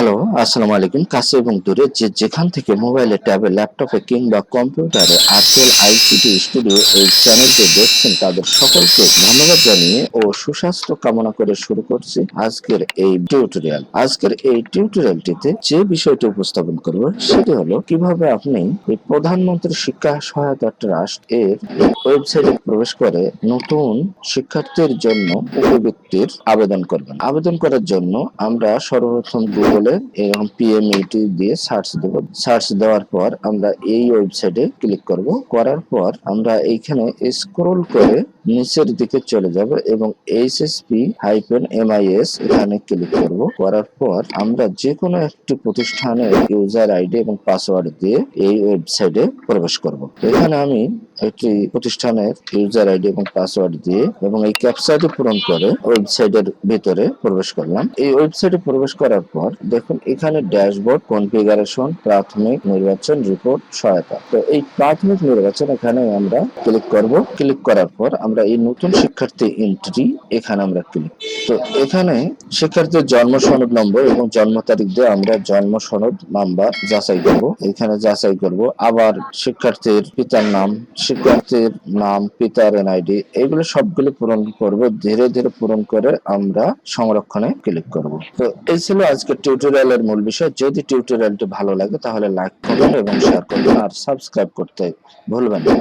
Hello, আসসালামু আলাইকুম। কাছে এবং দূরে যে যেখান থেকে মোবাইলে, ট্যাবে, ল্যাপটপে কিংবা কম্পিউটারে আরটেল আইসিটি স্টুডিও এই চ্যানেলটি দেখছেন তাদের সকলকে ধন্যবাদ জানিয়ে ও সুস্বাস্থ্য কামনা করে শুরু করছি আজকের এই টিউটোরিয়াল। আজকের এই টিউটোরিয়ালটিতে যে বিষয়টি উপস্থাপন করব সেটি হলো কিভাবে আপনি এই প্রধানমন্ত্রী শিক্ষা সহায়তা ট্রাস্ট এর ওয়েবসাইটে প্রবেশ করে নতুন শিক্ষার্থীর জন্য উপবৃত্তির আবেদন করবেন। আবেদন করার জন্য আমরা সর্বপ্রথম গুগলে এরকম পিএমইটি দিয়ে সার্চ দেব। সার্চ দেওয়ার পর আমরা এই ওয়েবসাইটে ক্লিক করব। করার পর আমরা এইখানে স্ক্রল করে নিচের দিকে চলে যাব এবং HSP-MIS এখানে ক্লিক করব। করার পর আমরা যে কোনো একটি প্রতিষ্ঠানের ইউজার আইডি এবং পাসওয়ার্ড দিয়ে এই ওয়েবসাইটে প্রবেশ করব। এখানে আমি একটি প্রতিষ্ঠানের ইউজার আইডি এবং পাসওয়ার্ড দিয়ে এবং এই ক্যাপচাটি পূরণ করে ওয়েবসাইটের ভিতরে প্রবেশ করলাম। এই ওয়েবসাইটে প্রবেশ করার পর দেখুন এখানে ড্যাশবোর্ড, কনফিগারেশন, প্রাথমিক নির্বাচন, রিপোর্ট, সহায়তা। তো এই প্রাথমিক নির্বাচন এখানে আমরা ক্লিক করব। ক্লিক করার পর আমরা এই নতুন শিক্ষার্থী এন্ট্রি এখানে আমরা ক্লিক। তো এখানে শিক্ষার্থীর জন্ম সনদ নম্বর এবং জন্ম তারিখ দিয়ে আমরা জন্ম সনদ নাম্বার যাচাই করব। এখানে যাচাই করব। আবার শিক্ষার্থীর পিতার নাম, শিক্ষার্থীর নাম, পিতার এনআইডি, এগুলো সবগুলো পূরণ করব। ধীরে ধীরে পূরণ করে আমরা সংরক্ষণে ক্লিক করব। তো এই ছিল আজকের টিউটোরিয়ালের মূল বিষয়। যদি টিউটোরিয়ালটি ভালো লাগে তাহলে লাইক করবেন এবং শেয়ার করবেন আর সাবস্ক্রাইব করতে ভুলবেন না।